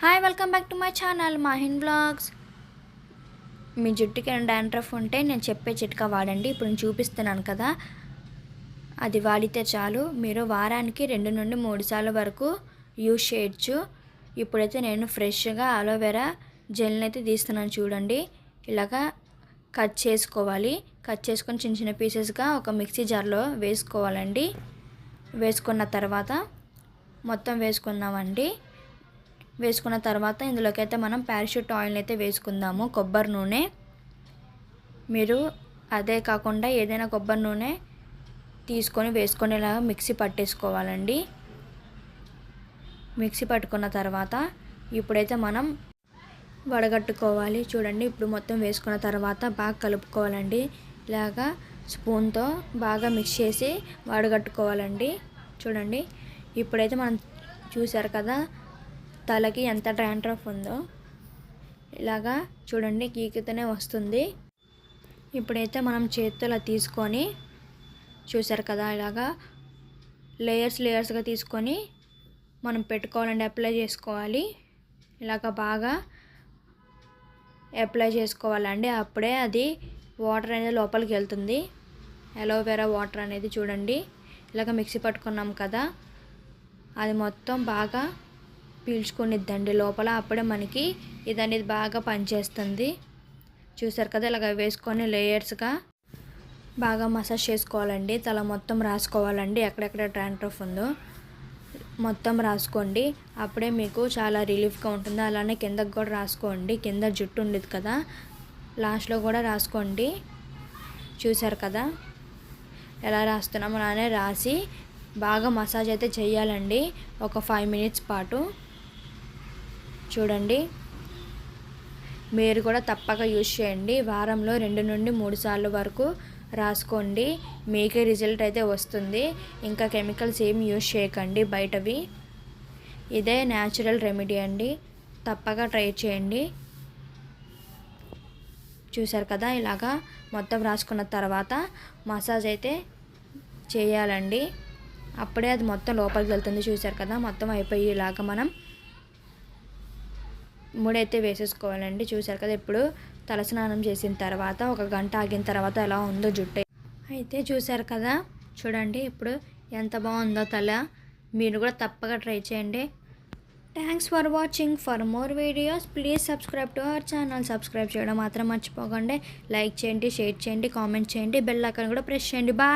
Hi welcome back to my channel Mahin blogs. మీ జుట్టుకి dandruff ఉంటే నేను చెప్పే చిట్కా వాడండి. ఇప్పుడు నేను చూపిస్తున్నాను కదా, అది వాడితే చాలు. మీరు వారానికి 2 నుండి 3 సార్లు వరకు యూజ్ చేయొచ్చు. ఇప్పుడైతే నేను ఫ్రెష్గా అలోవెరా జెల్ని అయితే తీస్తున్నాను చూడండి. ఇలాగా కట్ చేసుకోవాలి. కట్ చేసుకొని చిన్న చిన్న పీసెస్గా ఒక మిక్సీ జార్లో వేసుకోవాలండి. వేసుకున్న తర్వాత మొత్తం వేసుకున్నామండి. వేసుకున్న తర్వాత ఇందులోకి అయితే మనం పారాషూట్ ఆయిల్ అయితే వేసుకుందాము. కొబ్బరి నూనె, మీరు అదే కాకుండా ఏదైనా కొబ్బరి నూనె తీసుకొని వేసుకొని ఇలా మిక్సీ పట్టేసుకోవాలండి. మిక్సీ పట్టుకున్న తర్వాత ఇప్పుడైతే మనం వడగట్టుకోవాలి. చూడండి, ఇప్పుడు మొత్తం వేసుకున్న తర్వాత బాగా కలుపుకోవాలండి. ఇలాగా స్పూన్తో బాగా మిక్స్ చేసి వడగట్టుకోవాలండి. చూడండి, ఇప్పుడైతే మనం చూసారు కదా తలకి ఎంత డాండ్రఫ్ ఉందో. ఇలాగా చూడండి, గీకుతూనే వస్తుంది. ఇప్పుడైతే మనం చేతిలో తీసుకొని చూసారు కదా, ఇలాగా లేయర్స్గా తీసుకొని మనం పెట్టుకోవాలండి. అప్లై చేసుకోవాలి. ఇలాగ బాగా అప్లై చేసుకోవాలండి. అప్పుడే అది వాటర్ అనేది లోపలికి వెళ్తుంది. అలోవెరా వాటర్ అనేది చూడండి, ఇలాగ మిక్సీ పట్టుకున్నాం కదా, అది మొత్తం బాగా పీల్చుకొనిద్దండి లోపల. అప్పుడే మనకి ఇది అనేది బాగా పనిచేస్తుంది. చూసారు కదా, ఇలాగ వేసుకొని లేయర్స్గా బాగా మసాజ్ చేసుకోవాలండి. తల మొత్తం రాసుకోవాలండి. ఎక్కడెక్కడ డాండ్రఫ్ ఉందో మొత్తం రాసుకోండి. అప్పుడే మీకు చాలా రిలీఫ్గా ఉంటుంది. అలానే కిందకు కూడా రాసుకోండి. కింద జుట్టు ఉండేది కదా, లాస్ట్లో కూడా రాసుకోండి. చూసారు కదా ఎలా రాస్తున్నాము. అలానే రాసి బాగా మసాజ్ అయితే చేయాలండి ఒక 5 మినిట్స్ పాటు. చూడండి, మీరు కూడా తప్పక యూజ్ చేయండి. వారంలో 2 నుండి 3 సార్లు వరకు రాసుకోండి. మీకే రిజల్ట్ అయితే వస్తుంది. ఇంకా కెమికల్స్ ఏమి యూజ్ చేయకండి బయటవి. ఇదే న్యాచురల్ రెమెడీ అండి. తప్పక ట్రై చేయండి. చూసారు కదా, ఇలాగా మొత్తం రాసుకున్న తర్వాత మసాజ్ అయితే చేయాలండి. అప్పుడే అది మొత్తం లోపలికి వెళ్తుంది. చూసారు కదా, మొత్తం అయిపోయి ఇలాగ మనం ముడైతే వేసేసుకోవాలండి. చూసారు కదా, ఇప్పుడు తలస్నానం చేసిన తర్వాత 1 గంట ఆగిన తర్వాత ఎలా ఉందో జుట్టు అయితే చూసారు కదా. చూడండి ఇప్పుడు ఎంత బాగుందో తల. మీరు కూడా తప్పక ట్రై చేయండి. Thanks for watching. For more videos please subscribe to our channel. Subscribe చేయడం మాత్రం మర్చిపోకండి. లైక్ చేయండి, షేర్ చేయండి, కామెంట్ చేయండి, బెల్ ఐకాన్ కూడా ప్రెస్ చేయండి. బాయ్.